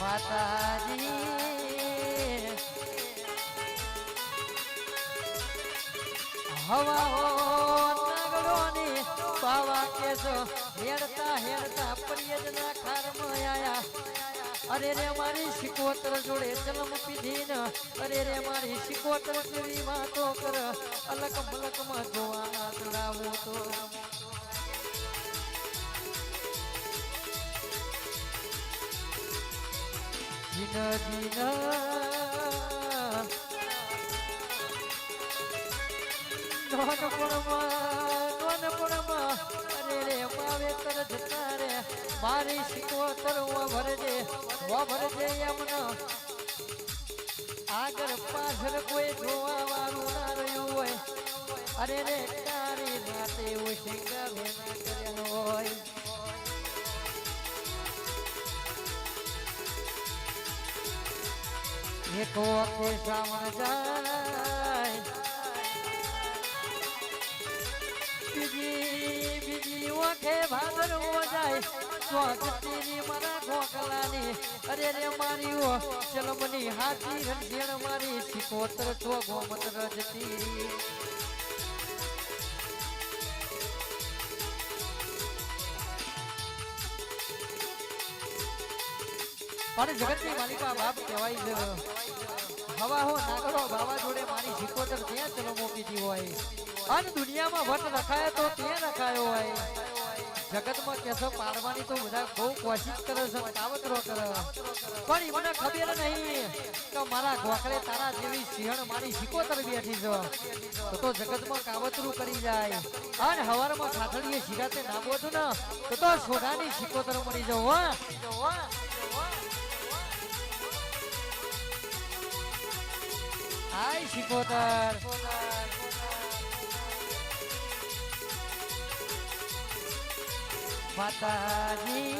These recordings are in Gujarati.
માતાજી હવા નાગરોની બાવા કેસો હેડતા હેડતા પરિયજના ખારમાં આયા અરે રે મારી શિકોતર જોડે ચલમ પીધી ને અરે રે મારી શિકોતર જેવી વાતો કર અલક મલકમાં જોવા ચડાવો તો જીન જીન અરે રે માવેતર જતા રે મારી શિકોતર ભરજે એમને આગળ પાછળ કોઈ જોવા વાળું ના રહ્યું હોય અરે રે તારી રાતે એવું શિંગા ભેના કર્યા હોય એક વખતે સામણ જાય બીજી વખતે ભાદરવો જાય સ્વાગતીની મારા ઢોકલાની અરે રે મારી ચલમની હાથી રંજેણ મારી શિકોતર છો ગોમત રજતી પણ જગતની માલિકા બાપ કહેવાય છે હવા હો નાગરો બાવા જોડે મારી શિકોતર ત્યાં ચલમો પીધી હોય અને દુનિયામાં વટ રખાય તો ત્યાં રખાયો હોય જગતમાં કેસો પાડવાની તો બધા બહુ કોશિશ કરે છે કાવતરો કરે પણ મને ખબર નહીં કે મારા ગોખલે તારા જેવી સિંહણ મારી શિકોતર બેઠી છે તો જગતમાં કાવતરું કરી જાય અને હવારમાં ખાથડીએ શિરાતે ના બોધું ને તો સોઢાની શિકોતર મળી જાવ હાય શિકોતર માતાજી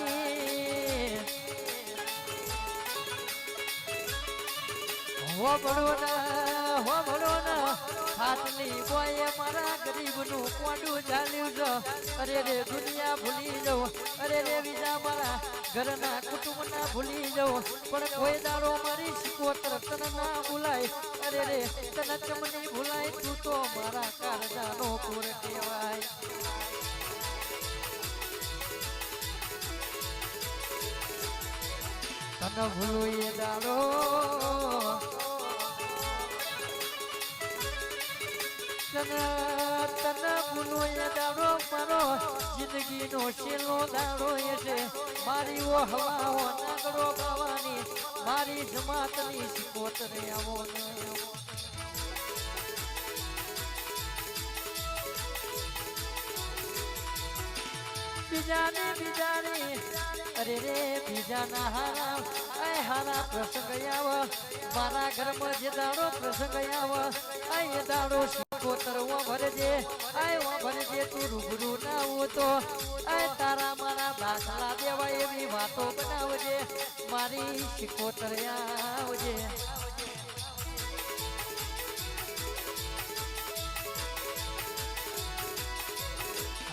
હો ભણો ના હાથની બોયે મારા ગરીબનું કોડું ચાલ્યું છે અરે રે દુનિયા ભૂલી જાઉં અરે રે બીજા મારા ઘરના કુટુંબના ભૂલી જાઉં પણ કોઈ દાડો મારી શિકોતર તને ના ભૂલાય અરે રે તને ચમની ભૂલાય તું તો મારા કારજાનો પૂર કહેવાય તને ભૂલું એ દાડો તને ભૂલું એ દાડો મારો જિંદગીનો છેલ્લો દાડો એ છે મારી ઓ હવાઓ નાગડો બાવાની મારી જમાતની શિકોતરે આવો બીજાને અરે રે બીજાના હારા પ્રસંગ આવ મારા ઘરમાં જે દાડો પ્રસંગ આવ એ દાડો શિકોતર ભરજે તું રૂબરૂ ના આવું તો તારા મારા દાખલા દેવા એવી વાતો બનાવજે મારી શિકોતર આવજે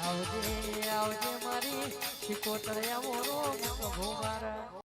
આવજે મારી શિકોતર આવો રો મારા